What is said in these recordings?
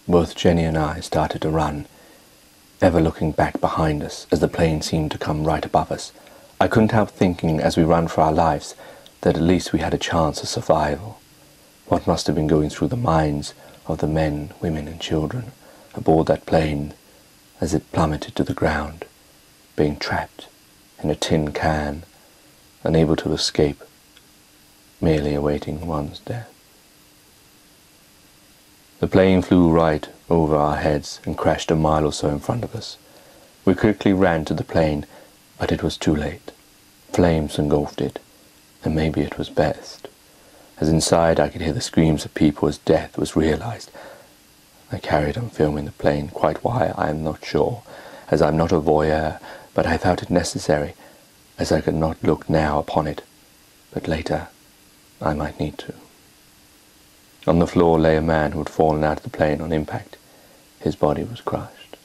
Both Jenny and I started to run, ever looking back behind us as the plane seemed to come right above us. I couldn't help thinking as we ran for our lives that at least we had a chance of survival. What must have been going through the minds of the men, women and children aboard that plane as it plummeted to the ground, being trapped in a tin can, unable to escape, merely awaiting one's death. The plane flew right over our heads and crashed a mile or so in front of us. We quickly ran to the plane, but it was too late. Flames engulfed it, and maybe it was best, as inside I could hear the screams of people as death was realized. I carried on filming the plane, quite why I am not sure, as I am not a voyeur, but I felt it necessary, as I could not look now upon it, but later I might need to. On the floor lay a man who had fallen out of the plane on impact. His body was crushed,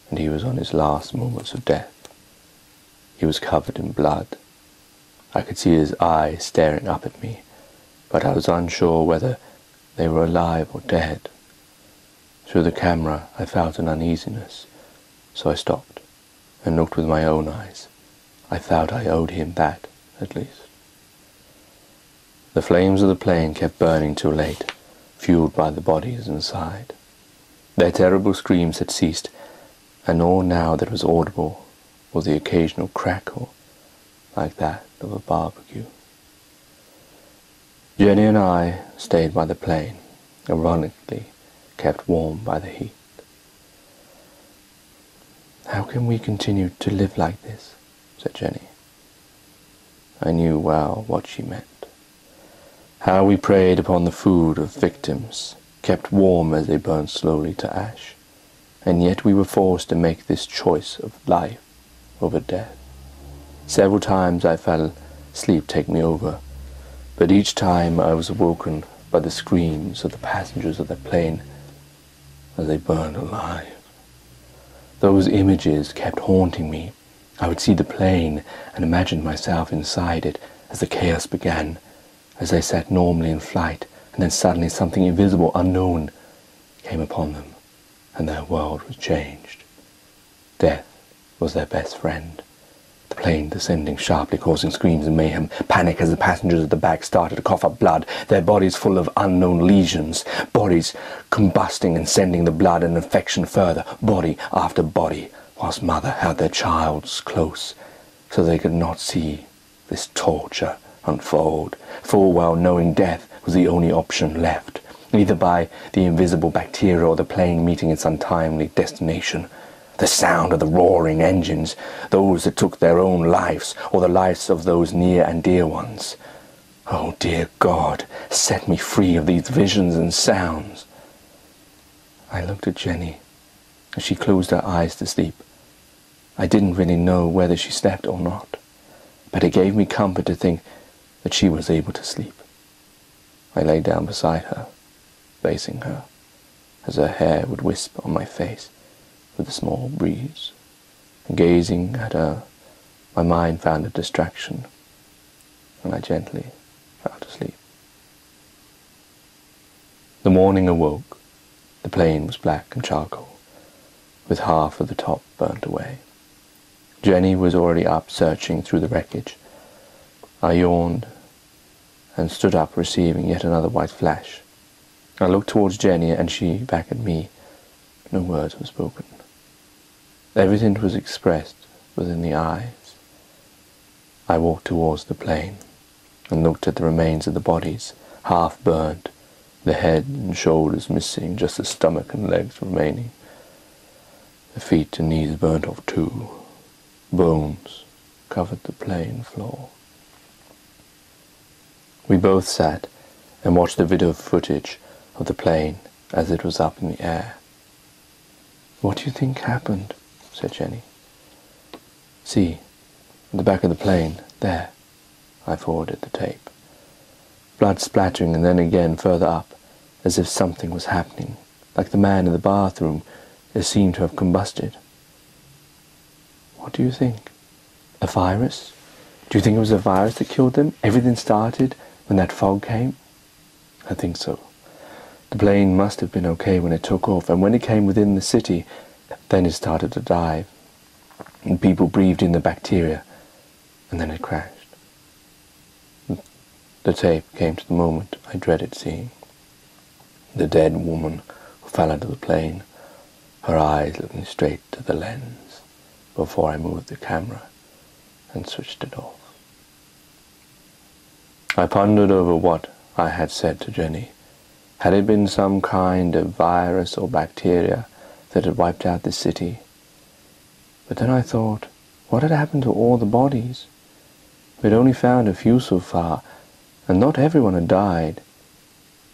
and he was on his last moments of death. He was covered in blood. I could see his eyes staring up at me, but I was unsure whether they were alive or dead. Through the camera I felt an uneasiness, so I stopped and looked with my own eyes. I felt I owed him that, at least. The flames of the plane kept burning till late, fueled by the bodies inside. Their terrible screams had ceased, and all now that was audible was the occasional crackle, like that of a barbecue. Jenny and I stayed by the plane, ironically kept warm by the heat. "How can we continue to live like this?" said Jenny. I knew well what she meant. How we preyed upon the food of victims, kept warm as they burned slowly to ash, and yet we were forced to make this choice of life over death. Several times I felt sleep take me over, but each time I was awoken by the screams of the passengers of the plane as they burned alive. Those images kept haunting me. I would see the plane and imagine myself inside it as the chaos began, as they sat normally in flight, and then suddenly something invisible, unknown, came upon them, and their world was changed. Death was their best friend. The plane descending sharply, causing screams and mayhem, panic as the passengers at the back started to cough up blood, their bodies full of unknown lesions, bodies combusting and sending the blood and infection further, body after body, whilst mother held their childs close, so they could not see this torture unfold, full well knowing death was the only option left, either by the invisible bacteria or the plane meeting its untimely destination. The sound of the roaring engines, those that took their own lives, or the lives of those near and dear ones. Oh, dear God, set me free of these visions and sounds. I looked at Jenny as she closed her eyes to sleep. I didn't really know whether she slept or not, but it gave me comfort to think that she was able to sleep. I lay down beside her, facing her, as her hair would wisp on my face with a small breeze, and gazing at her, my mind found a distraction, and I gently fell asleep. The morning awoke. The plane was black and charcoal, with half of the top burnt away. Jenny was already up, searching through the wreckage. I yawned and stood up, receiving yet another white flash. I looked towards Jenny, and she back at me. No words were spoken. Everything was expressed within the eyes. I walked towards the plane and looked at the remains of the bodies, half burnt, the head and shoulders missing, just the stomach and legs remaining. The feet and knees burnt off too. Bones covered the plane floor. We both sat and watched the video footage of the plane as it was up in the air. "What do you think happened?" said Jenny. "See, at the back of the plane, there." I forwarded the tape. Blood splattering, and then again further up, as if something was happening, like the man in the bathroom. It seemed to have combusted. "What do you think? A virus? Do you think it was a virus that killed them? Everything started when that fog came?" "I think so. The plane must have been okay when it took off, and when it came within the city, then it started to dive, and people breathed in the bacteria, and then it crashed. The tape came to the moment I dreaded seeing. The dead woman who fell out of the plane, her eyes looking straight to the lens before I moved the camera and switched it off. I pondered over what I had said to Jenny. Had it been some kind of virus or bacteria that had wiped out the city? But then I thought, what had happened to all the bodies? We had only found a few so far, and not everyone had died.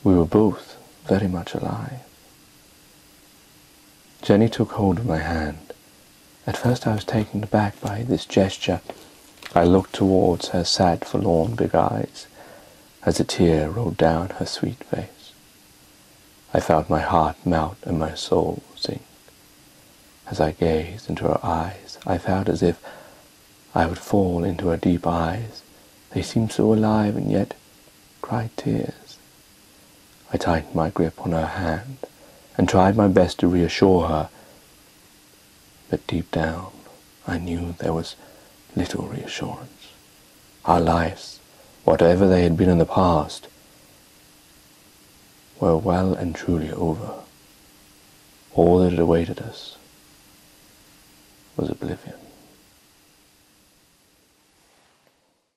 We were both very much alive. Jenny took hold of my hand. At first I was taken aback by this gesture. I looked towards her sad, forlorn big eyes as a tear rolled down her sweet face. I felt my heart melt and my soul sink. As I gazed into her eyes, I felt as if I would fall into her deep eyes. They seemed so alive and yet cried tears. I tightened my grip on her hand and tried my best to reassure her, but deep down I knew there was little reassurance. Our lives, whatever they had been in the past, were well and truly over. All that awaited us was oblivion.